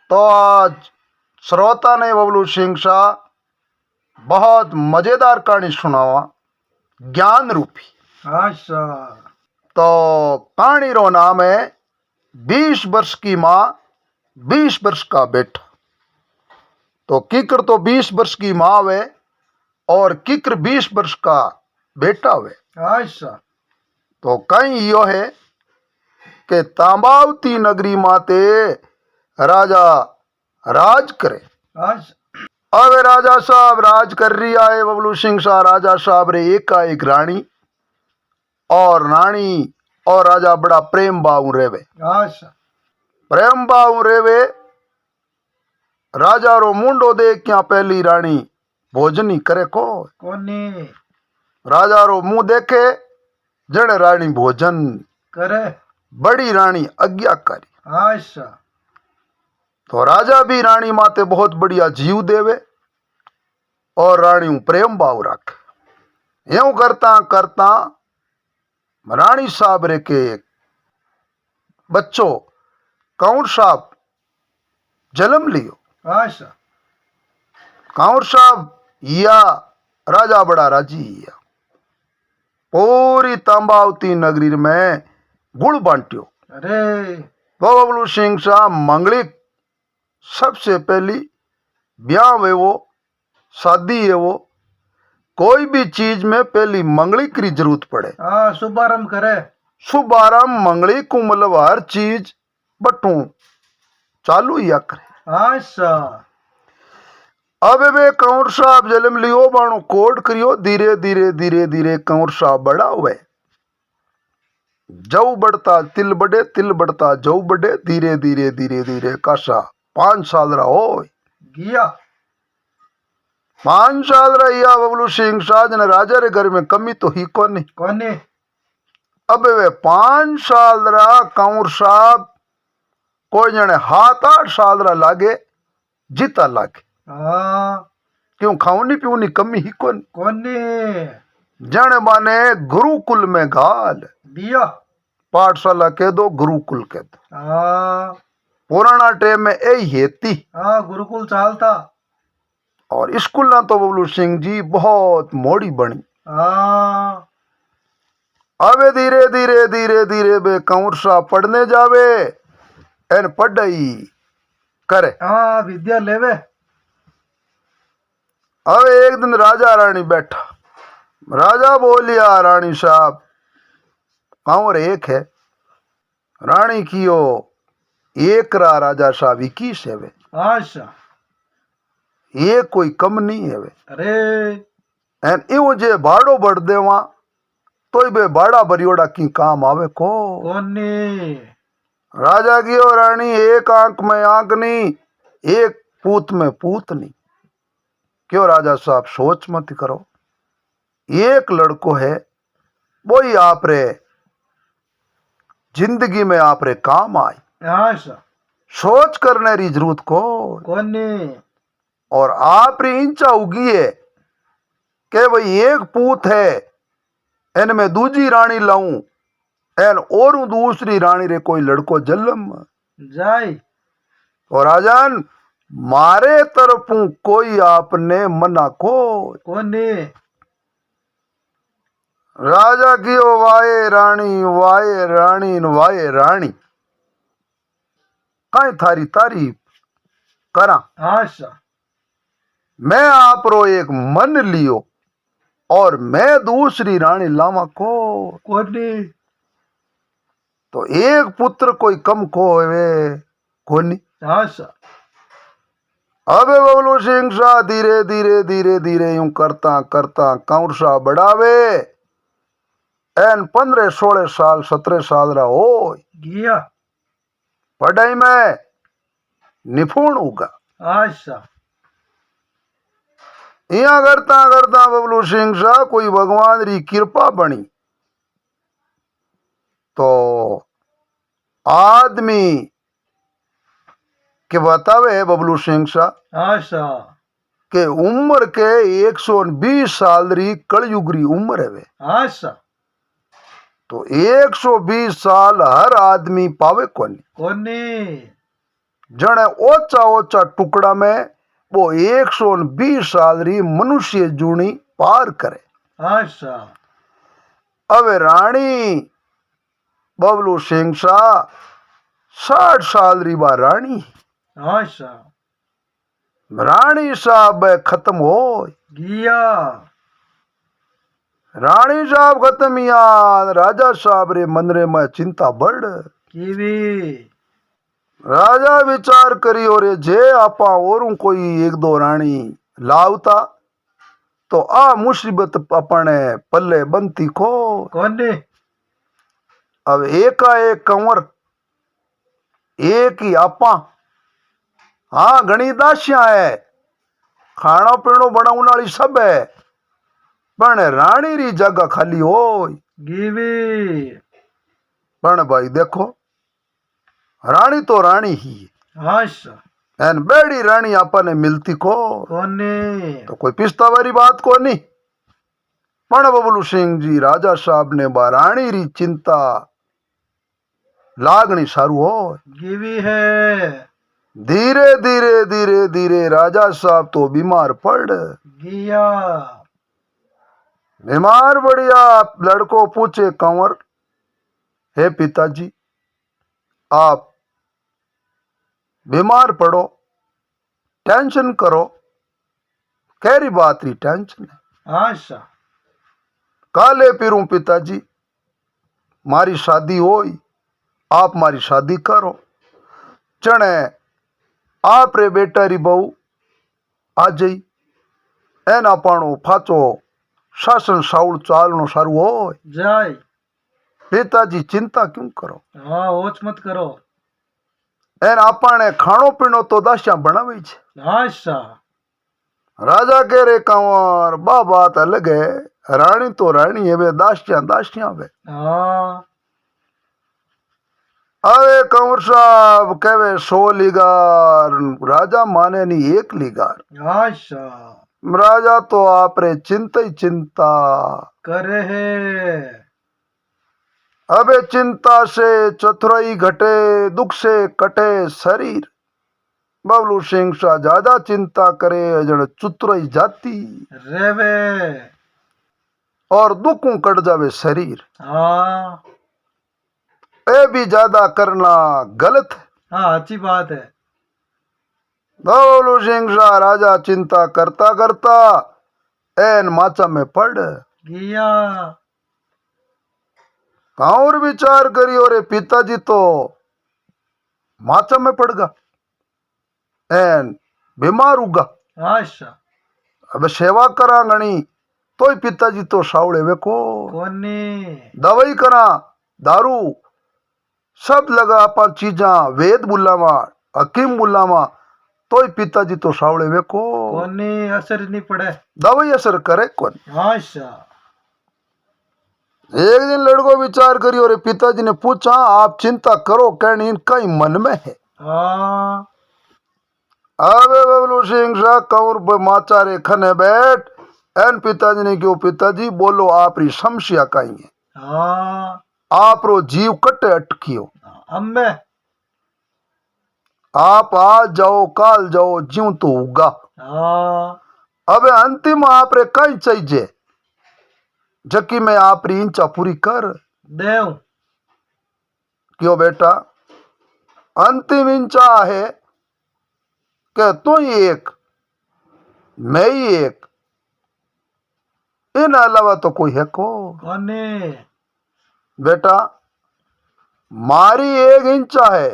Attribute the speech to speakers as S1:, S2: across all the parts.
S1: तो आज श्रोता ने बबलू सिंह शाह बहुत मजेदार कहानी सुनावा, ज्ञान रूपी।
S2: अच्छा।
S1: तो कहानी रो नाम है 20 वर्ष की माँ 20 वर्ष का बेटा। तो किकर तो 20 वर्ष की माँ वे और किकर 20 वर्ष का बेटा वे।
S2: अच्छा।
S1: तो कहीं यो है कि तांबावती नगरी माते राजा राज करे।
S2: अच्छा।
S1: अब राजा साहब राज कर रही आए बबलू सिंह शाह। राजा साहब रे एक रानी और रानी और राजा बड़ा प्रेम बाऊ रेवे।
S2: अच्छा।
S1: प्रेम बाऊ रेवे। राजा रो मुंडो देख क्या पहली रानी भोजनी करे को
S2: कोनी
S1: राजा रो मुंह देखे जड़ रानी भोजन
S2: करे।
S1: बड़ी रानी आज्ञाकारी।
S2: अच्छा।
S1: तो राजा भी रानी माते बहुत बढ़िया जीव देवे और रानी प्रेम भाव रखे। यूं करता करता रानी साहब रे के बच्चों कंवर साहब जन्म लियो।
S2: अच्छा।
S1: कंवर साहब या राजा बड़ा राजी या पूरी तांबावती नगरी में गुड़ बांटियो।
S2: अरे
S1: बबलू सिंह शाह मंगलिक सबसे पहली ब्याह है वो शादी है वो कोई भी चीज में पहली मंगलिक की जरूरत पड़े।
S2: हाँ शुभारंभ करे।
S1: शुभारंभ मंगलिक को मतलब हर चीज बटू चालू या करे।
S2: अच्छा।
S1: अब वे कंवर साहब जन्म लियो बाणो कोड करियो। धीरे धीरे धीरे धीरे कंवर साहब बड़ा हुए। जऊ बढ़ता तिल बढ़े तिल बढ़ता जऊ बढ़े। धीरे धीरे धीरे धीरे कासा 5 साल रहा हो
S2: गया।
S1: 5 साल रहा बबलू सिंह शाह जन राजा रे घर में कमी तो ही कोनी।
S2: कोनी
S1: अब वे 5 साल रहा कंवर साहब कोई जने 7-8 साल रहा लागे जीता लागे।
S2: हाँ
S1: क्यों खाऊनी पीऊनी कमी ही कोनी।
S2: कोनी
S1: जने माने गुरुकुल में घाल
S2: दिया।
S1: पाठशाला कह दो गुरुकुल कह दो।
S2: हाँ
S1: पुराना टाइम में यही हेती।
S2: हाँ गुरुकुल चालता।
S1: और स्कूल ना तो बबलू सिंह जी बहुत मोड़ी बनी।
S2: हाँ
S1: अबे धीरे धीरे धीरे धीरे बे कंवर साहब पढ़ने जावे एन पढ़ाई करे।
S2: हाँ विद्या लेवे।
S1: अब एक दिन राजा रानी बैठा। राजा बोलिया रानी साहब कंवर एक है रानी कियो एक राजा साहब 21 है वे।
S2: अच्छा।
S1: ये कोई कम नहीं है वे।
S2: अरे
S1: एन इव जे भाड़ो बढ़ देवा तो बे बाड़ा बरियोड़ा की काम आवे को
S2: कोनी।
S1: राजा की और रानी एक आंख में आंख नहीं एक पूत में पूत नहीं। क्यों राजा साहब सोच मत करो। एक लड़को है वो ही आप रे जिंदगी में आप रे काम आए।
S2: अच्छा।
S1: सोच करने की जरूरत को
S2: कोनी।
S1: और आप री इंचा उगी है कि भाई एक पूत है इन में दूजी रानी लाऊं एन और दूसरी रानी रे कोई लड़को जलम
S2: जाई।
S1: और राजन मारे तरफू कोई आपने मना को
S2: कोनी।
S1: राजा की ओ वाए रानी वाए रानी वाए रानी कहीं थारी तारीफ करा।
S2: अच्छा।
S1: मैं आप रो एक मन लियो और मैं दूसरी रानी लावा को
S2: कोनी।
S1: तो एक पुत्र कोई कम को वे कोनी।
S2: अच्छा।
S1: अबे बबलू सिंह शाह धीरे धीरे धीरे धीरे यूं करता करता कंवर शाह बढ़ावे एन 15-16 साल 17 साल रहा हो
S2: गया।
S1: पढ़ाई में निपुण होगा।
S2: अच्छा।
S1: यहाँ करता करता बबलू सिंह शाह कोई भगवान री कृपा बनी तो आदमी के बतावे बबलू सिंह शाह
S2: अच्छा।
S1: के उम्र के 120 साल री कलयुग री उम्र है वे।
S2: अच्छा।
S1: तो 120 साल हर आदमी पावे कोनी।
S2: कोनी
S1: जने ओचा ओचा टुकड़ा में वो 120 साल री मनुष्य जूनी पार करे।
S2: अच्छा
S1: अबे रानी बबलू सिंह शाह 60 साल री बा रानी।
S2: अच्छा
S1: रानी साहब खत्म हो
S2: गिया
S1: रानी साहब खत्म या राजा साहब रे मन रे में चिंता बढ़।
S2: कीवी
S1: राजा विचार करी और जे आपा और कोई एक दो रानी लावता तो आ मुसीबत अपने पल्ले बनती खो।
S2: कोनी
S1: अब एकाएक कंवर एक ही आपा हाँ घनी दासियां है खाना पीनो बनाने वाली सब है पण रानी री जगह खाली हो।
S2: गिवी
S1: पण भाई देखो रानी तो रानी ही है
S2: अच्छा
S1: एन बेड़ी रानी आपने मिलती को
S2: कोनी
S1: तो कोई पिस्ता वाली बात को नहीं। पण बबलू सिंह जी राजा साहब ने बा रानी री चिंता लागनी सारू हो।
S2: गिवी है
S1: धीरे धीरे धीरे धीरे राजा साहब तो बीमार पड़
S2: गिया
S1: बीमार बढ़िया। लड़को पूछे कंवर हे पिताजी आप बीमार पड़ो टेंशन करो कैरी बात री टेंशन है।
S2: अच्छा
S1: काले पीरूं पिताजी मारी शादी होई आप मारी शादी करो चने आप रे बेटा री बहू आ जई एना पाणो फाचो शासन साउल चालनो सारू हो।
S2: जाय
S1: पिताजी चिंता क्यों करो
S2: हाँ ओच मत करो
S1: एन आपने खानो पीनो तो दासियां बनावी छे।
S2: अच्छा
S1: राजा कह रे कंवर बा बात अलग है रानी तो रानी है वे दासियां दासियां वे।
S2: हाँ
S1: अरे कंवर साहब कहवे 100 लीगार राजा माने नहीं 1 लीगार।
S2: अच्छा
S1: राजा तो आप रे चिंता ही चिंता
S2: करे है
S1: अबे चिंता से चतुराई घटे दुख से कटे शरीर। बबलू सिंह शाह ज्यादा चिंता करे जन चतुराई जाती
S2: रेवे
S1: और दुखों कट जावे शरीर।
S2: हाँ
S1: ए भी ज्यादा करना गलत है।
S2: हाँ अच्छी बात है
S1: बबलू सिंह शाह राजा चिंता करता करता एन माचा में पड़
S2: गिया
S1: और विचार करी और पिताजी तो माचा में पड़गा एन बीमार होगा।
S2: अच्छा
S1: अब सेवा करा गणी तो पिताजी तो सावड़े वे को
S2: कोनी
S1: दवाई करा दारू सब लगा आपा चीजा वेद बुलावा हकीम बुलावा तो पिताजी तो सावड़े वे को
S2: कोनी असर नहीं पड़े
S1: दवाई असर करे कौन।
S2: अच्छा
S1: एक दिन लड़को विचार करी और पिताजी ने पूछा आप चिंता करो कहनी कहीं मन में है।
S2: हाँ
S1: अबे बबलू सिंह शाह कंवर माचारे खने बैठ एन पिताजी ने क्यों पिताजी बोलो आप री समस्या कहीं है
S2: हाँ
S1: आप रो जीव कटे अटकियो
S2: अम्बे
S1: आप आज जाओ काल जाओ जीव तो होगा।
S2: हाँ
S1: अबे अंतिम आप रे कहीं चाहिए जबकि मैं आप री इंचा पूरी कर
S2: देव
S1: क्यों बेटा अंतिम इंचा है कि तू ही एक मैं ही एक इन अलावा तो कोई है को
S2: कोनी
S1: बेटा मारी एक इंचा है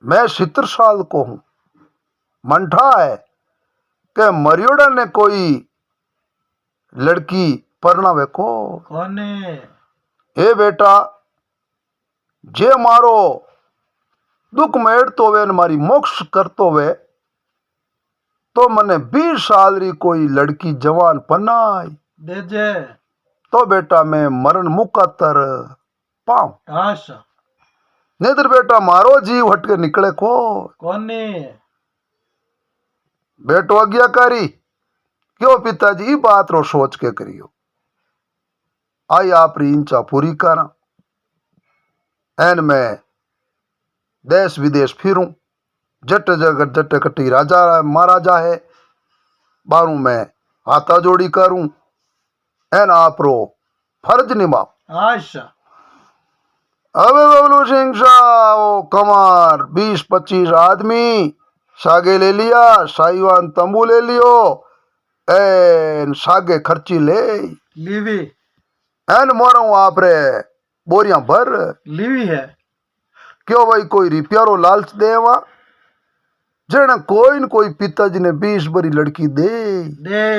S1: मैं 70 साल को हूं मंठा है कि मरियोड़ा ने कोई लड़की परनावे को
S2: कोनी
S1: हे बेटा जे मारो दुख मेड़तो वे मारी मोक्ष करतो वे तो मने 20 साल री कोई लड़की जवान पनाई
S2: दे जे
S1: तो बेटा मैं मरण मुकातर पाऊं
S2: अच्छा
S1: नेदर बेटा मारो जीव हटके निकले को
S2: कोनी
S1: बेटो आज्ञाकारी क्यों पिताजी ई बात रो सोच के करियो आई आप री इंचा पूरी करा एन मैं देश विदेश फिरूं जट जगत जट कटी राजा महाराजा है बारू में हाथा जोड़ी करूं एन आपरो फर्ज निभाओ।
S2: आशा
S1: अबे बबलू सिंह शाह ओ कमार 20-25 आदमी सागे ले लिया, साईवान तंबू ले लियो, एन सागे खर्ची ले
S2: लीवी
S1: एन मोरू आप रे बोरियां भर।
S2: लीवी है
S1: क्यों भाई कोई रिपियारो लालच देवा जन कोई न कोई पिताजी ने 20 बरी लड़की दे
S2: दे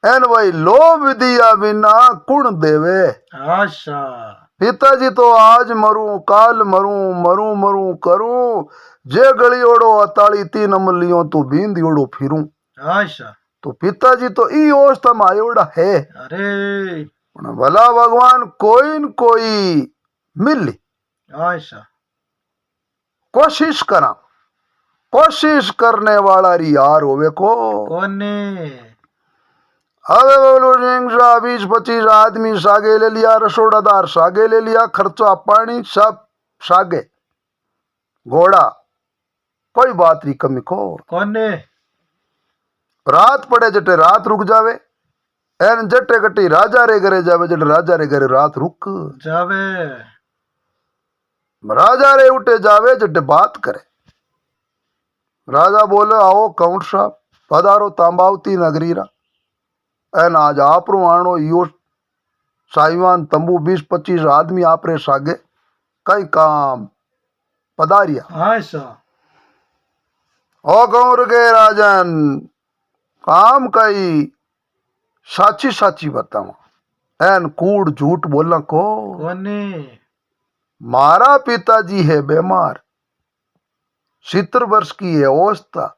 S1: एन भाई लोभ दिया बिना कुण देवे।
S2: आशा
S1: पिताजी तो आज मरूं काल मरूं मरूं मरूं करूं जे गली ओड़ो अताली 3 अमलियों तो बींद ओड़ो फिरूं।
S2: आशा
S1: तो पिताजी तो ई अवस्था में आयोड़ा है
S2: अरे
S1: पण भला भगवान कोई न कोई मिली
S2: आशा
S1: कोशिश करा, कोशिश करने वाला री यार होवे को।
S2: कोने
S1: अबे बोलो सिंह शाह 20-25 आदमी सागे ले लिया, रसोड़ादार सागे ले लिया, खर्चा पानी सब सागे, घोड़ा कोई बात री कमी को।
S2: कोने
S1: रात पड़े जटे रात रुक जावे एन जटे कटी राजा रे घरे जावे जटे राजा रे घरे रात रुक
S2: जावे
S1: राजा रे उठे जावे जटे बात करे। राजा बोले आओ काउंट साहब पधारो तांबावती नगरी रा एन आज आपरो आणो यो साईवान तंबू 20-25 आदमी आपरे सागे कई काम पधारिया।
S2: आशा
S1: ओ गौर के राजन काम कई साची साची बतावा एन कूड़ झूठ बोलना को।
S2: कोने
S1: मारा पिताजी है बीमार 70 वर्ष की है अवस्था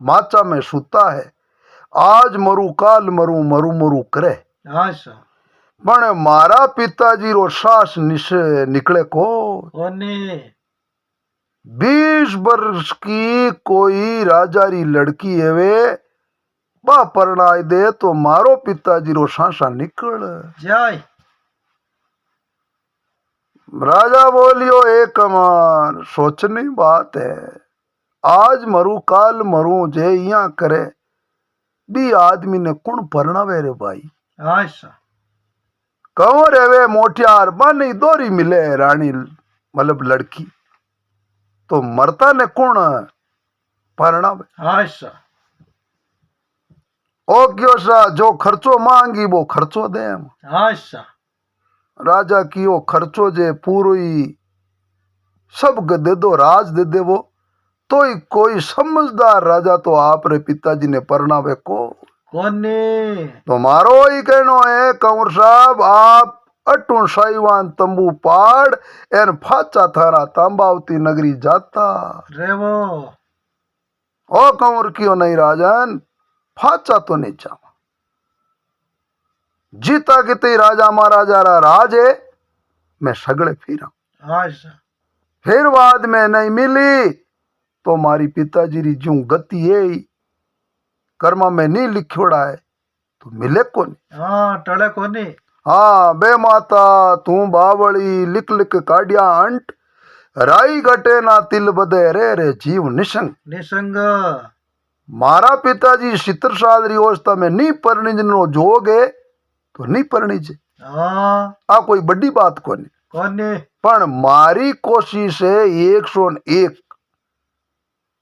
S1: माचा में सुता है आज मरू काल मरू मरू मरू करे
S2: आशा
S1: पण मारा पिताजी रो सांस निकले को।
S2: कोने
S1: 20 वर्ष की कोई राजा री लड़की है वे बा परणाई दे तो मारो पिताजी रो सांसा निकल
S2: जाय।
S1: राजा बोलियो एक कमान सोचनी बात है आज मरू काल मरू जे यहाँ करे बी आदमी ने कुण परणावे रे भाई।
S2: आशा
S1: कहो रे वे मोटियार बनी दोरी मिले रानी मतलब लड़की तो मरता ने कुण परणावे।
S2: आशा
S1: ओ क्यों सा जो खर्चो मांगी वो खर्चो दे।
S2: आशा
S1: राजा की ओ खर्चो जे पूरो ही सब दे दो राज दे दे वो तो ही कोई समझदार राजा तो आप रे पिताजी ने परणावे को।
S2: कोने
S1: तो मारो ही कहनो है कंवर साहब आप अटू साईवान तंबू पाड़ एन फाचा थारा तांबावती नगरी जाता
S2: रेवो
S1: ओ कंवर क्यों नहीं राजन फाचा तो नहीं जावा जीता किते राजा महाराजा रा राज है मैं सगड़े फिरा
S2: आशा
S1: फिर बाद में नहीं मिली तो मारी पिताजी री जू गति है कर्मा में नहीं लिखोड़ा है तो मिले को नहीं।
S2: हाँ टले कोने
S1: हाँ बे माता तू बावली लिख लिख काढ़िया अंट राई गटे ना तिल बदे रे रे जीव निसंग।
S2: निसंग
S1: मारा पिताजी 70 साल री अवस्था में नहीं परिणिजनो जोग है तो नहीं परिणिजे
S2: हाँ
S1: आ कोई बड़ी बात को नहीं
S2: कोने
S1: पण मारी कोशिश है 101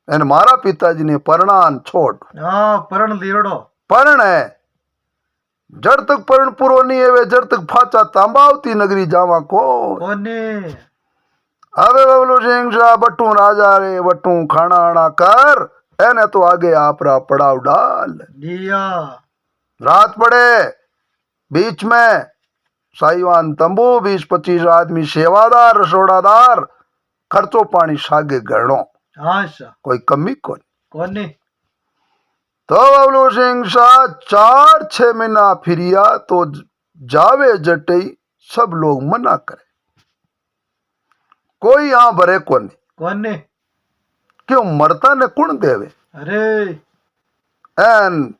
S1: एन मारा पिताजी ने परणान छोड़
S2: हाँ परण लीरड़ो
S1: परण है जड़ तक परण पूरो नहीं है वे जड़ तक फाचा तांबावती नगरी जावा को।
S2: कोने
S1: अबे बबलू सिंह शाह बटू राजा रे बटू खाना आना कर एने तो आगे आपरा पड़ाव डाल
S2: दिया
S1: रात पड़े बीच में साईवान तंबू 20-25 आदमी सेवादार रसोड़ादार खर्चो पानी सागे गणो
S2: आशा
S1: कोई कमी को नहीं।
S2: कोने
S1: तो बबलू सिंह शाह 4-6 महीना फिरिया तो जावे जटे सब लोग मना करे कोई यहाँ भरे को नहीं।
S2: कोने
S1: क्यों मरता ने कुण देवे
S2: अरे
S1: एन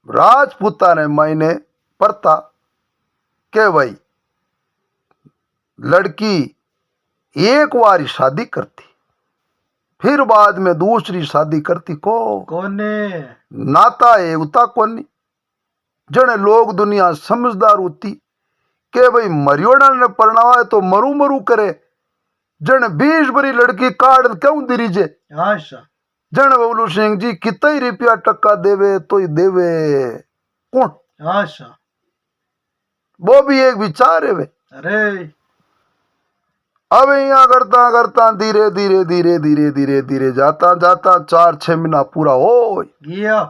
S1: राजपूता ने मायने परता के भाई लड़की एक बार शादी करती फिर बाद में दूसरी शादी करती को
S2: कोने
S1: नाता है उता कोनी जने लोग दुनिया समझदार होती के भाई मरियोड़ा ने परणावा है तो मरू मरू करे जन 20 बरी लड़की काट क्यों दिरीजे
S2: आशा
S1: जन बबलू सिंह जी कितना ही रुपया टक्का देवे तो ही देवे कौन
S2: आशा
S1: वो भी एक विचार है वे
S2: अरे
S1: अब यहाँ करता करता धीरे धीरे धीरे धीरे धीरे धीरे जाता जाता 4-6 महीना पूरा हो
S2: गया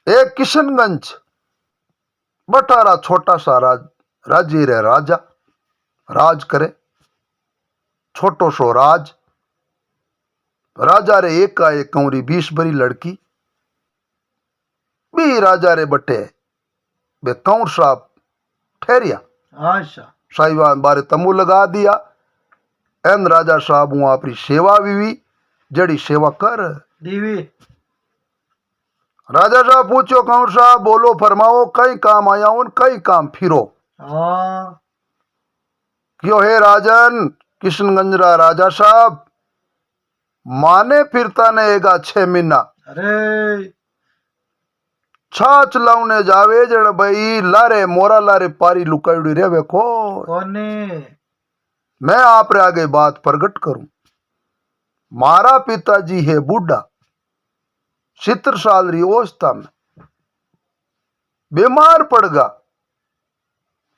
S1: एक किशनगंज बटारा छोटा सा राज्य रे राजा राज करे छोटो सो राजा रे एक का एक कंवरी 20 बरी लड़की भी राजा रे बटे बे कंवर साहब ठहरिया
S2: आशा
S1: साहिवान बारे तमू लगा दिया एन राजा साहब हूं अपनी सेवा भी जड़ी सेवा कर
S2: दीवी
S1: राजा साहब पूछो कंवर साहब बोलो फरमाओ कई काम आया हूं कई काम फिरो
S2: हाँ
S1: क्यों है राजन किशनगंजरा राजा साहब माने फिरता ने एगा 6 महीना
S2: अरे
S1: छाछ लाउने जावे जण भाई लारे मोरा लारे पारी लुकायड़ी रेवे को
S2: कोने
S1: मैं आप रे आगे बात प्रकट करूं मारा पिताजी है बूढ़ा 70 साल री अवस्था में बीमार पड़ गा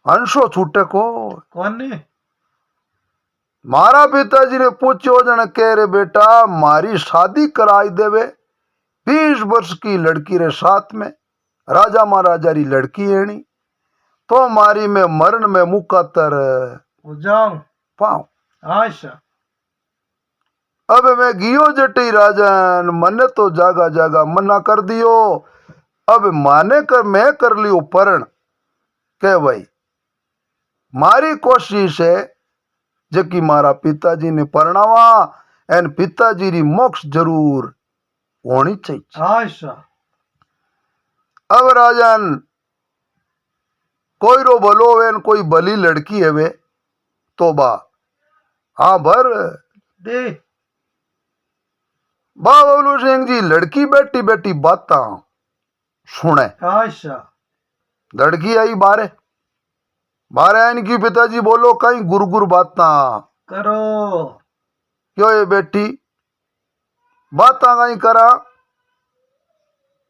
S1: अंशो छूटे को
S2: कोने
S1: मारा पिताजी ने पूछो जन कह रे बेटा मारी शादी कराई देवे 20 वर्ष की लड़की रे साथ में राजा महाराजा री लड़की एणी तो मारी में मरण में मुकातर
S2: जाऊं
S1: पाऊं
S2: आशा
S1: अब मैं गियो जटी राजन मने तो जागा जागा मना कर दियो अब माने कर मैं कर लियो परण के भाई मारी कोशिश है जबकि मारा पिताजी ने परणावा एन पिताजी री मोक्ष जरूर होनी चाहिए
S2: आशा
S1: अब राजन कोई रो भलो वेन कोई भली लड़की है वे तो बा हाँ भर
S2: दे
S1: बा बबलू सिंह जी लड़की बैठी बैठी बाता सुने
S2: आशा
S1: लड़की आई बारे बारे आइन की पिताजी बोलो कहीं गुरु गुरु बाता
S2: करो
S1: क्यों ये बेटी बाता कहीं करा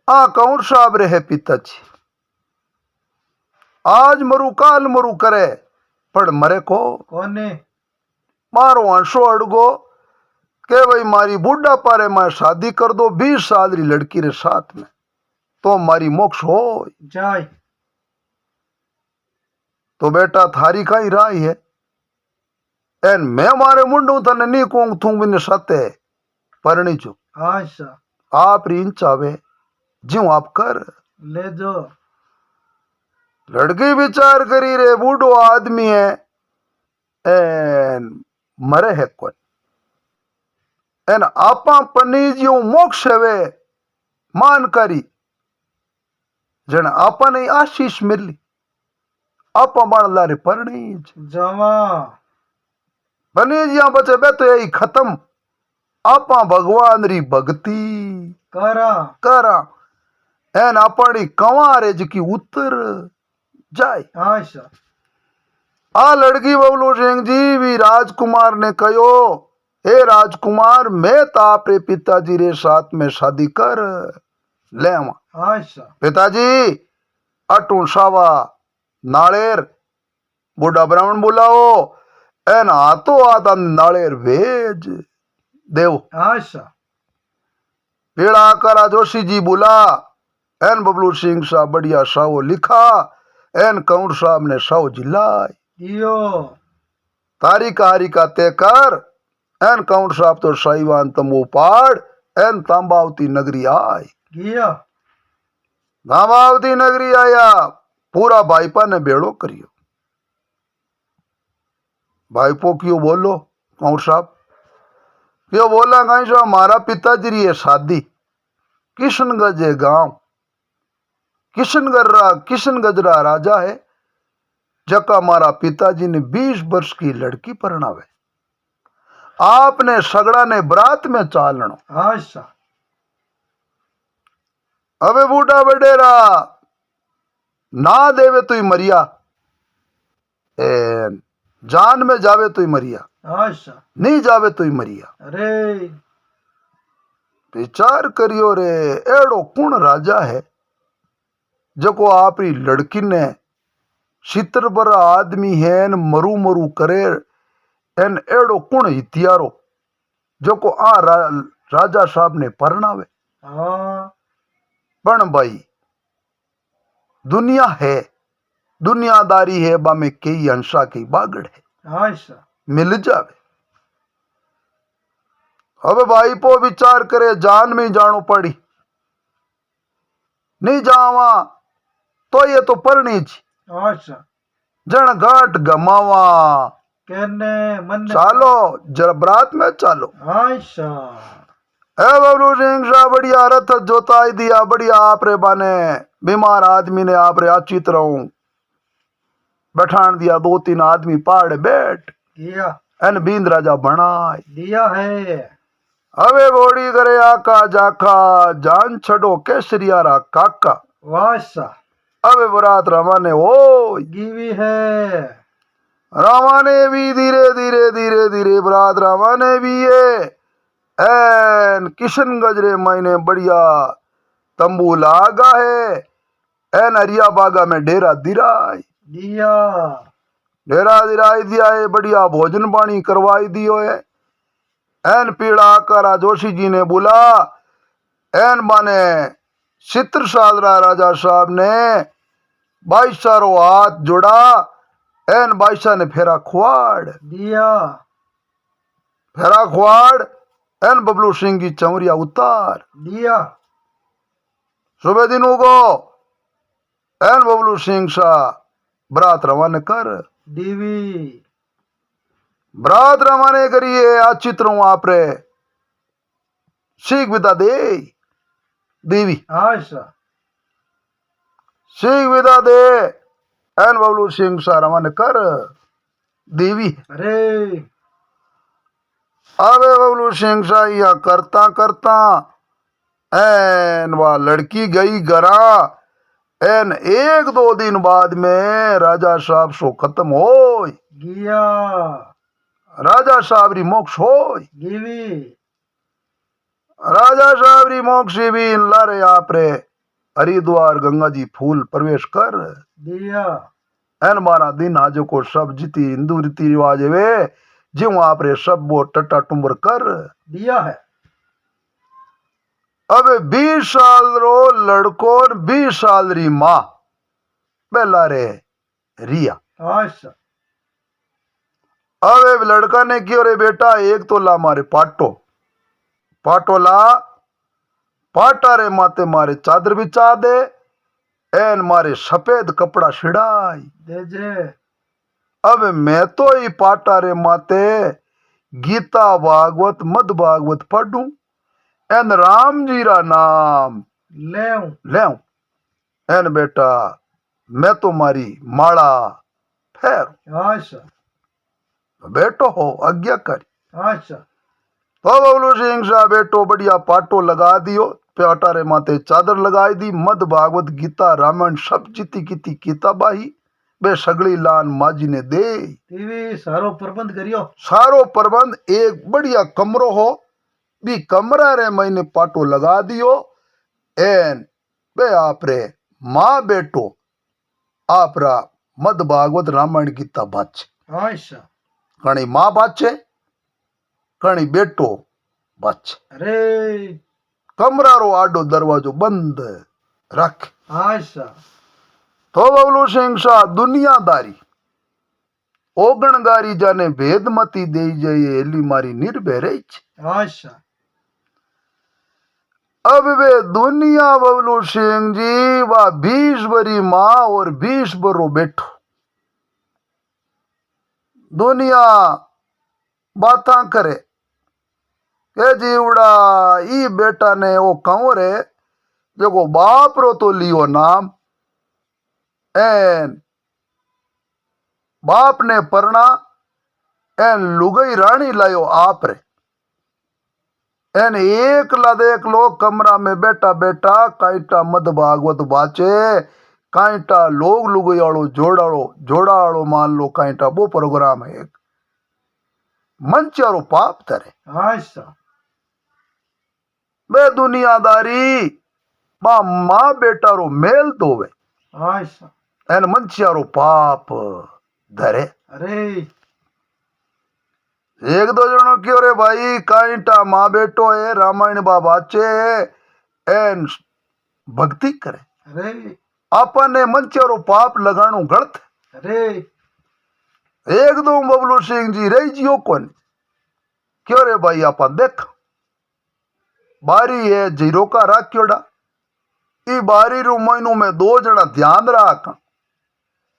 S1: आ कंवर साहब रहे पिताजी आज मरु काल मरु करे पड़ मरे को
S2: कोने
S1: मारो अंशो अड़गो के भाई मारी बुढ़ा पारे मैं शादी कर दो 20 साल री लड़की रे साथ में तो मारी मोक्ष हो
S2: जाय
S1: तो बेटा थारी का ही राय है एन मैं मारे मुंडू तने नी कोंग थूंग बिन सते परणी जो
S2: आशा
S1: आप रीन चावे ज्यों आप कर
S2: ले जो
S1: लड़की विचार करी रे बूढ़ो आदमी है एन मरे है कौन एन आपा पनीजियों मोक्ष है मान करी जन आपा ने आशीष मिली आपा बण लारे परणीज
S2: जमा
S1: पनीजिया बचे बे तो यही खत्म आपा भगवान री भक्ति
S2: करा
S1: करा एन अपनी कंवारे जी की उतर जाए
S2: आशा
S1: आ लड़की बबलू सिंह जी भी राजकुमार ने कहो हे राजकुमार मैं तो आपरे पिताजी रे साथ में शादी कर ले आवा
S2: आशा
S1: पिताजी अटू सावा नालेर बूढ़ा ब्राह्मण बुलाओ एन हाथों हाथ नालेर भेज देव
S2: आशा
S1: पीड़ा करा जोशी जी बुला एन बबलू सिंह साहब बढ़िया साओ लिखा एन कंवर साहब ने साओ जिलाई
S2: दियो
S1: तारीख हारिका तय कर एन कंवर साहब तो साईवान तमो पाड़ एन तांबावती नगरी आय
S2: गया
S1: तांबावती नगरी आया पूरा भाईपा ने बेड़ो करियो भाईपो क्यों बोलो कंवर साहब क्यों बोला कहीं साहब हमारा पिताजी री है शादी किशनगंज है गांव किशनगंजरा राजा है जका हमारा पिताजी ने 20 वर्ष की लड़की परणावे आपने सगड़ा ने बरात में चालनो।
S2: अच्छा
S1: अबे बूढ़ा बडेरा ना देवे तो ही मरिया, जान में जावे तो ही मरिया,
S2: अच्छा
S1: नहीं जावे तो ही मरिया।
S2: अरे
S1: विचार करियो रे, एड़ो कौन राजा है जको आपरी लड़की ने छितर बरा आदमी है न मरू मरू करे, एन एड़ो कौन हितियारो जको राजा साहब ने परणावे।
S2: हाँ
S1: पण भाई दुनिया है, दुनियादारी है, बा में कई हंसा की बागड़ है,
S2: अच्छा
S1: मिल जावे। अब भाई पो विचार करे, जान में ही जानो पड़ी, नहीं जावा तो ये तो परणी जी,
S2: अच्छा
S1: जन घाट गमावा,
S2: कहने मन
S1: चालो जरा बरात में चालो।
S2: अच्छा
S1: ए बबलू सिंह शाह बढ़िया रथ जोताई दिया, बढ़िया आपरे बाने बीमार आदमी ने आपरे अच्छी तरह बैठान दिया, दो तीन आदमी पहाड़ बैठ
S2: दिया
S1: एन बींद राजा बनाए।
S2: दिया है
S1: अबे घोड़ी करे आका जाखा, जान छड़ो केसरियारा काका।
S2: वासा
S1: अबे बरात रवाने ओ
S2: गिवी है
S1: रवाने भी धीरे धीरे धीरे धीरे बरात रवाने भी ये एन किशन गजरे महीने बढ़िया तंबू लागा है, एन हरिया बागा में डेरा दिराई,
S2: दिया
S1: डेरा दिराई दिया है, बढ़िया भोजन पानी करवाई दियो है। एन पीड़ा करा जोशी जी ने बोला, एन माने चित्र सालरा राजा साहब ने बाईसा रो हाथ जोड़ा, एन बाईसा ने फेरा खुआड़,
S2: दिया
S1: फेरा खुआड़ एन बबलू सिंह की चमरिया उतार।
S2: दिया
S1: सुबह दिन उगो एन बबलू सिंह शाह बरात रवान कर,
S2: दीवी
S1: बरात रवाने करिए आचित्रों आपरे सीख विदा दे देवी,
S2: अच्छा
S1: सीख विदा दे एन बबलू सिंह शाह रवान कर देवी।
S2: अरे
S1: अबे बबलू सिंह शाह या करता करता एन वह लड़की गई गरा, एन एक दो दिन बाद में राजा साहब सो खत्म हो,
S2: गिया
S1: राजा साहब री मोक्ष हो,
S2: गिवी
S1: राजा साहब री मोक्ष भी लारे आप रे हरिद्वार गंगा जी फूल प्रवेश कर।
S2: दिया
S1: एन मारा दिन आजो को सब जीती हिंदू रीति रिवाज वे ज्यों आप रे सब वो टट्टा टुम्बर कर
S2: दिया है
S1: अबे 20 साल रो लड़को 20 साल री माँ बेला रे रिया।
S2: अच्छा
S1: अबे लड़का ने क्यों रे बेटा, एक तो ला मारे पाटो, पाटो ला पाटा रे माते मारे चादर बिछा दे, एन मारे सफेद कपड़ा छिड़ाई
S2: दे जे
S1: अब मैं तो ही पाटा रे माते गीता भागवत मद भागवत पढ़ू, एन राम जी रा नाम
S2: ले
S1: ले, एन बेटा मैं तो मारी माला फेर
S2: अच्छा
S1: बेटो हो आज्ञा करी।
S2: अच्छा
S1: तो बबलू सिंह शाह बेटो बढ़िया पाटो लगा दियो, प्याटा रे माते चादर लगाई दी, मद भागवत गीता रामायण सब जीती कीती किताबाही बे सगड़ी लान माजी ने दे।
S2: दीवी सारो प्रबंध करियो
S1: सारो प्रबंध एक बढ़िया कमरो हो, बी कमरा रे मैंने पाटो लगा दियो, एन बे आप रे माँ बेटो आपरा मद भागवत रामायण गीता बाचे,
S2: अच्छा
S1: कणी माँ बाचे कणी बेटो बाचे।
S2: अरे
S1: कमरा रो आडो दरवाजो बंद रख।
S2: अच्छा
S1: तो बबलू सिंह शाह दुनियादारी ओगणगारी जाने भेदमती दे जाइए एली मारी निर्भय रही छे।
S2: अच्छा
S1: अब वे दुनिया बबलू सिंह जी वा 20 बरी माँ और 20 बरो बेटो, दुनिया बाता करे के जीवड़ा ई बेटा ने वो कहूं रे जो बाप रो तो लियो नाम, एन बाप ने परना एन लुगई रानी लायो आप रे एन एक ला देख लो कमरा में बैठा बैठा काईटा मद भागवत बाचे काईटा लोग लुगयाड़ो जोड़ाड़ो मान लो काईटा वो प्रोग्राम है एक मंचारो पाप तरे
S2: अच्छा
S1: बे दुनियादारी बा माँ बेटा रो मेल दोवे
S2: अच्छा
S1: एन मंचारो पाप धरे
S2: अरे
S1: एक दो जनो क्यों रे भाई काईटा माँ बेटो है रामायण बाबाचे एन भक्ति करे
S2: अरे
S1: आपने मंचारो पाप लगाणो गलत
S2: अरे
S1: एक दो बबलू सिंह जी रही जियो कौन क्यों रे भाई आप देख बारी है जीरो का राख्योड़ा ई बारी रू महीनों में दो जना ध्यान राख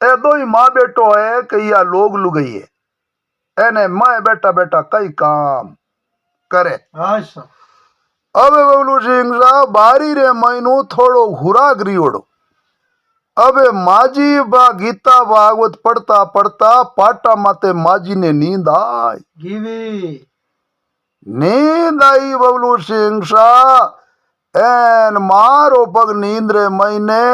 S1: ए दो ही माँ बेटो है कई या लोग लुगई है एने मैं बेटा बेटा कई काम करे
S2: अच्छा
S1: अब बबलू सिंह साहब बारी रे महीनों थोड़ो हुरा ग्रियोड़ो अबे माजी बा गीता भागवत पढ़ता पढ़ता पाटा माते माजी ने नींद आई
S2: गिवी
S1: नींद आई बबलू सिंह शाह एन मारो पग नींद रे महीने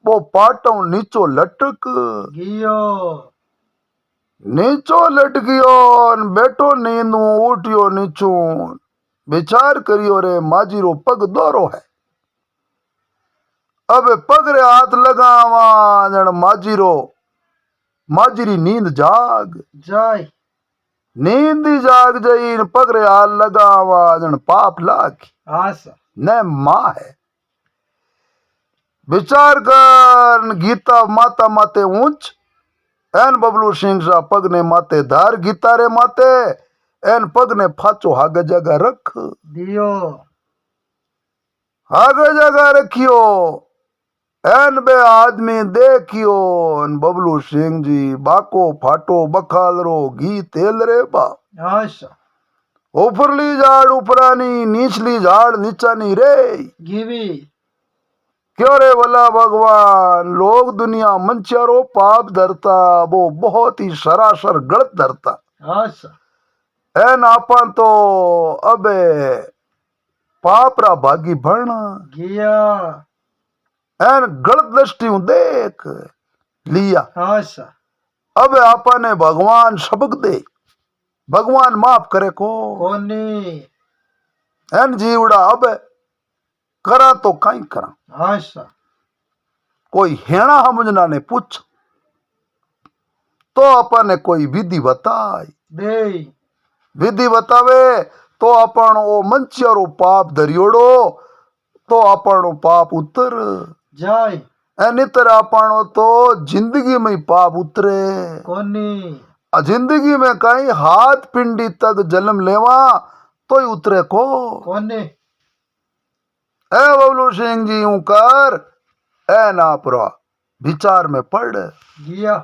S1: वो पाटो नीचो लटक
S2: गियो
S1: नीचो लटकियो न बेटो नींद उठियो नीचो विचार करियो रे माजी रो पग दोरो है अब पग रे हाथ लगावा जन माजीरी नींद जाग
S2: जाय
S1: नींद ही जाग जाई न पग रे हाथ लगावा जन पाप लाग
S2: अच्छा
S1: न माँ है विचार कर गीता माता माते ऊंच एन बबलू सिंह सा पग ने माते धार गीता रे माते एन पग ने फाचो हागे जगह रख
S2: दियो
S1: हागे जगह रखियो एन बे आदमी देखियो न बबलू सिंह जी बाको फाटो बखाल रो घी तेल रे बा
S2: अच्छा
S1: ऊपरली झाड़ ऊपरानी नीचली झाड़ नीचानी रे
S2: गिवी
S1: क्यों रे भला भगवान लोग दुनिया मंचारो पाप धरता वो बहुत ही सरासर गलत धरता
S2: अच्छा
S1: एन आपा तो अबे पाप रा भागी भरना
S2: गिया
S1: एन गलत दृष्टि देख लिया
S2: अच्छा
S1: अब आपा ने भगवान सबक दे भगवान माफ करे को
S2: कोनी
S1: एन जीवड़ा अब करा तो कहीं करा
S2: अच्छा
S1: कोई हेणा समझना ने पूछ तो अपन ने कोई विधि बताई
S2: दे
S1: विधि बतावे तो अपन ओ मंचारो पाप धरियोड़ो तो अपन पाप उतर
S2: जाय
S1: नितर अपन तो जिंदगी में ही पाप उतरे
S2: कोनी
S1: जिंदगी में कहीं हाथ पिंडी तक जन्म लेवा तो ही उतरे को
S2: कोनी
S1: ए बबलू सिंह जी यूं कर ए नापरा विचार में पड़
S2: गिया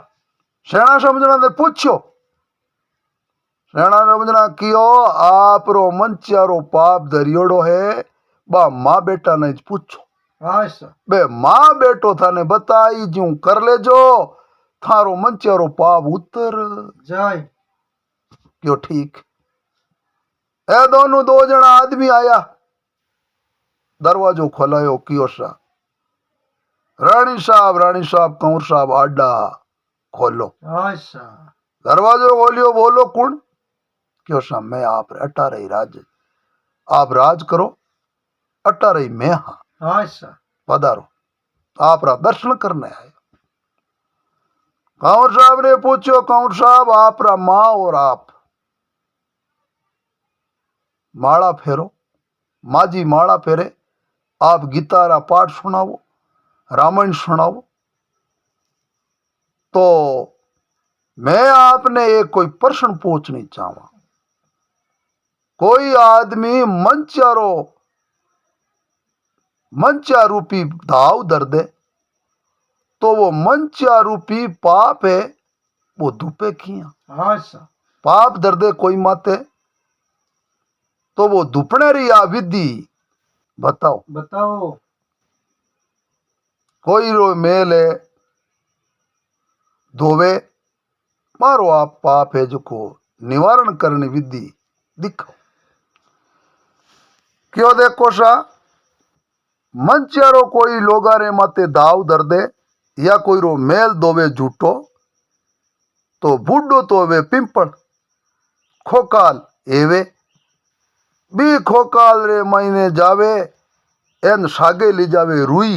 S1: सेना समझना ने पूछो सेना समझना कियो आप रो मंचारो पाप धरियोड़ो है बा माँ बेटा ने पूछो
S2: अच्छा
S1: बे माँ बेटो थाने बताई जूं कर ले जो थारो मंचारो पाप उतर
S2: जाय
S1: क्यों ठीक ए दोनों दो जना आदमी आया दरवाजो खोलायो कियो सा रानी साहब कंवर साहब आडा खोलो
S2: अच्छा
S1: दरवाजो खोलियो बोलो कौन क्यों सा मैं आप अटा रही राज आप राज करो अटा रही मैं हाँ
S2: अच्छा
S1: पधारो आप रा दर्शन करने आए कंवर साहब ने पूछो कंवर साहब आप रा माँ और आप माला फेरो माजी माला फेरे आप गीता रा पाठ सुनाओ रामायण सुनाओ तो मैं आपने एक कोई प्रश्न पूछनी चाहवा कोई आदमी मंचा रूपी धाव धर दे तो वो मंचा रूपी पाप है वो धुपे किया
S2: अच्छा
S1: पाप धर दे कोई माते तो वो धुपने रही आ विधि बताओ
S2: बताओ
S1: कोई रो मेल है धोवे मारो आप पाप है जो को निवारण करनी विधि दिखो। क्यों देखो सा मंचारो कोई लोगारे माते दाव धर दे या कोई रो मेल दोवे झूठो तो बूढ़ो तो वे पिंपल खोकाल एवे बी खोकाल रे महीने जावे एन सागे ली जावे रुई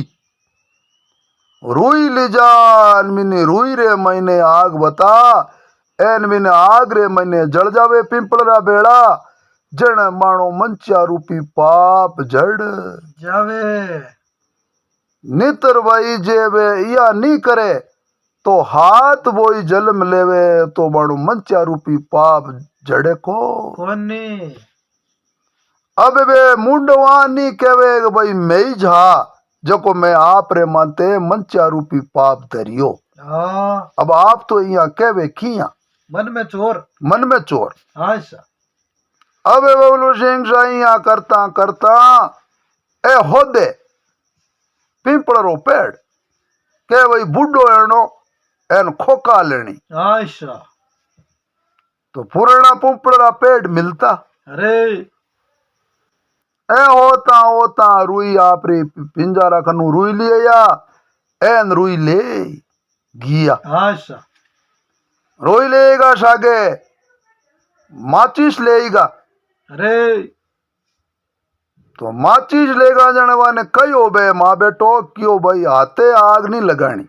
S1: रुई ली जान मिनी रुई रे महीने आग बता एन मिने आग रे महीने जल जावे पिंपल रा बेड़ा जन मानो मंचा रूपी पाप जड़
S2: जावे
S1: नितर भाई जे वे या नहीं करे तो हाथ बोई जन्म लेवे तो मानो मंचा रूपी पाप जड़े को
S2: कोनी
S1: अब वे मुंडवा नहीं कहवे कि भाई मैं ही जा जको मैं आप रे मानते मंचा रूपी पाप धरियो।
S2: हाँ
S1: अब आप तो यहाँ कहवे किया
S2: मन में चोर
S1: मन में चोर।
S2: अच्छा
S1: अब बबलू सिंह साइया करता करता ए होदे पिंपड़रो पेड़ के भाई बुढ़ो एनो एन खोका लेनी
S2: अच्छा
S1: तो पुराना पिंपड़ा पेड़ मिलता
S2: अरे
S1: ए होता होता रुई आपरी पिंजारा कनु रुई लिए या एन रुई ले गिया
S2: अच्छा
S1: रुई लेगा सागे माचिस लेगा
S2: अरे
S1: तो माचिस लेगा जनवा ने कहो बे माँ बेटो क्यों भाई हाथे आग नहीं लगानी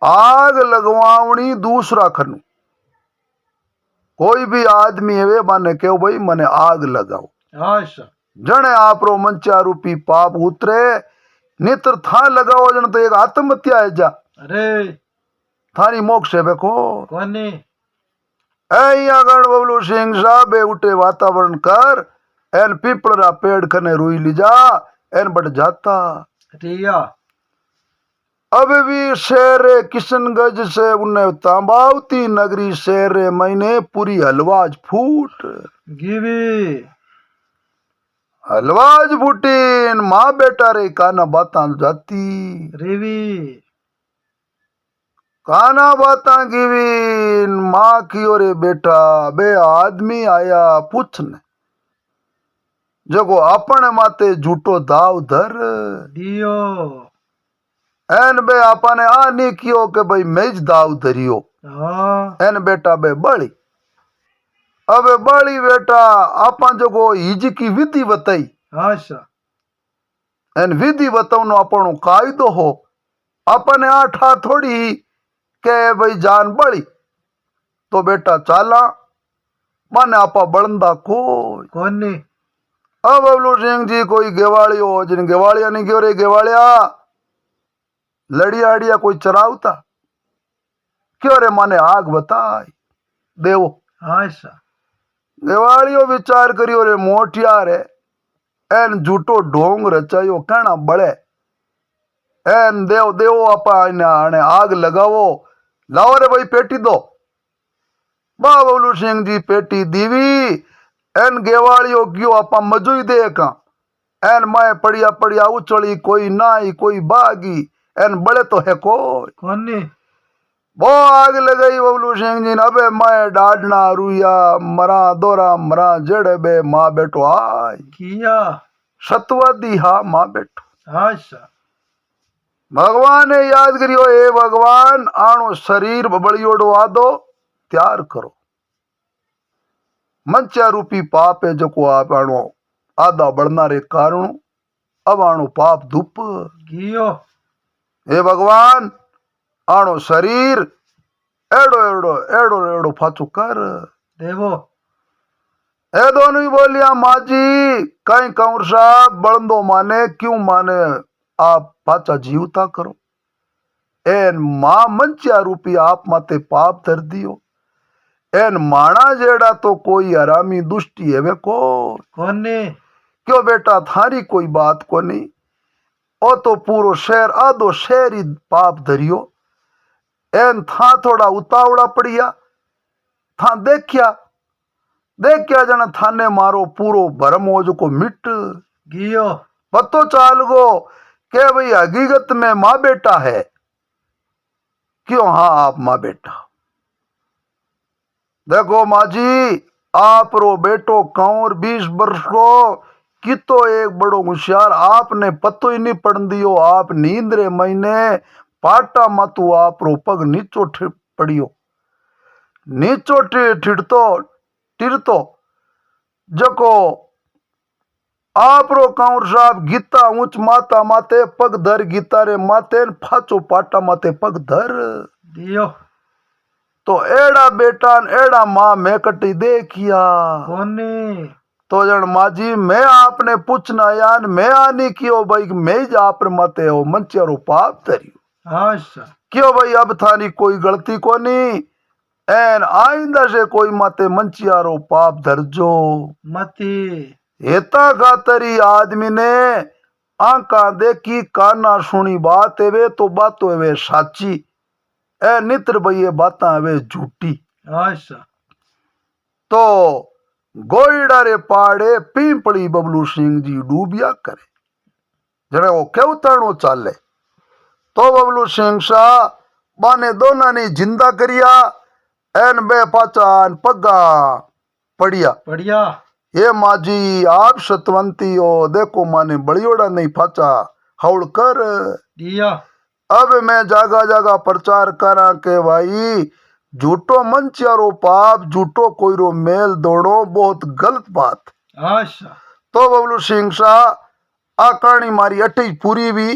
S1: आग लगवावनी दूसरा खनु कोई भी आदमी है माने क्यों भाई मने आग लगाओ
S2: अच्छा
S1: जने आपरो मंचा रूपी पाप उतरे नित्र था लगाओ जन तो एक आत्महत्या है जा
S2: अरे
S1: थारी मोक्ष है बेको
S2: कोनी
S1: ऐया गण बबलू सिंह साहब बे उठे वातावरण कर एन पिपलरा पेड़ कने रुई ली जा एन बढ़ जाता
S2: रिया
S1: अब भी शेर किशनगंज से उन्हें तांबावती नगरी शेर महीने पूरी हलवाज फूट
S2: गिवी
S1: हलवाज फूटी माँ बेटा रे काना बाता जाती
S2: रिवी
S1: काना बाता गिवी माँ की रे बेटा बे आदमी आया पूछने जगो अपने माते झूठो दाव धर
S2: दियो
S1: एन बे आपने आ नहीं कियो के भाई मैं ज दाव धरियो
S2: हाँ
S1: एन बेटा बे बड़ी अबे बड़ी बेटा आपा जगो हिज की विधि बताई
S2: अच्छा
S1: एन विधि बताऊनो अपनो कायदो हो अपने आठा थोड़ी के भाई जान बड़ी तो बेटा चाला माने आपा बलंदा कोई
S2: कोनी
S1: अब बबलू सिंह जी कोई गेवाड़ी हो जिन गेवाड़िया नहीं क्यों रे गेवाड़िया लड़िया अड़िया कोई चरावता क्यों रे माने आग बताई देवो
S2: अच्छा
S1: गेवाड़ियो विचार करियो रे मोटिया रे एन झूठो ढोंग रचायो कहना बड़े एन देव देवो आपा आने आग लगावो लाओ रे भाई पेटी दो बा बबलू सिंह जी पेटी दीवी एन गेवाड़ियो क्यों आपा मजुई देखा एन मैं पड़िया पड़िया उछड़ी कोई नाई कोई बागी एन बड़े तो है कोई
S2: कोनी
S1: वो आग लगाई बबलू सिंह जी ने अबे मैं डाडना रुइया मरा दोरा मरा जड़े बे माँ बेटो आय
S2: किया
S1: सतवादी हा माँ बेटो
S2: अच्छा
S1: भगवान ने याद करियो ए भगवान आणो शरीर बबड़ियोड़ो आदो त्यार करो मंचा रूपी पाप है जो को आप आणो आधा बढ़ना रे कारण अब आणो पाप धुप
S2: गियो
S1: हे भगवान आणो शरीर एड़ो एड़ो एड़ो एड़ो फाचो कर
S2: देवो
S1: ए दोनों ही बोलिया माँ जी कहीं कंवर साहब बड़ंदो माने क्यों माने आप पाचा जीवता करो एन मां मंचा रूपी आप माते पाप धर दियो एन माना जेड़ा तो कोई हरामी दुष्टी है वे को
S2: कोनी
S1: क्यों बेटा थारी कोई बात को नहीं ओ तो पूरो शहर आधो शहर ही पाप धरियो एन था थोड़ा उतावड़ा पड़िया था देखिया देखिया जना थाने मारो पूरो भरम हो जो को मिट
S2: गियो
S1: पतो चाल गो के भाई हकीकत में माँ बेटा है क्यों हाँ आप माँ बेटा देखो माजी, आप रो बेटो कंवर 20 वर्ष को कि तो एक बड़ो होशियार, आपने पतो ही नहीं पड़न दियो। आप नींद रे महीने पाटा मातू आप रो पग नीचो पड़ियो, नीचो टिरतो जको आप रो कंवर साहब गीता ऊंच माता माते पग धर, गीता रे माते न फाचो पाटा माते पग धर।
S2: दियो
S1: तो एड़ा बेटा न एड़ा माँ मैं कटी देखिया।
S2: कोनी
S1: तो जन माजी मैं आपने पूछना यान मैं आनी क्यों भाई, मैं ही आप माते हो मंचारो पाप धरियो
S2: आशा
S1: क्यों भाई, अब थारी कोई गलती कोनी, एन आइंदा से कोई माते मंचियारो पाप धरजो
S2: मती
S1: हेता खातरी आदमी ने आंखा देखी काना सुनी बात है वे तो बात है वे साची, ए नित्र भाई ये बात है वे झूठी।
S2: आशा
S1: तो गोईडा रे पाड़े पीपड़ी बबलू सिंह जी डूबिया करे, जने वो क्यों तरणो चाले। तो बबलू सिंह शाह बाने दोना ने जिंदा करिया, एन बे पाचान पगा पड़िया।
S2: बढ़िया
S1: ये माजी आप सतवंती हो, देखो माने बड़ियोड़ा नहीं फाचा हौल कर।
S2: दिया
S1: अब मैं जागा जागा प्रचार करा के भाई झूठो मंचियारो पाप, झूठो कोई रो मेल दौड़ो बहुत गलत बात।
S2: आशा
S1: तो बबलू सिंह शाह आ कहानी मारी अठी पूरी भी।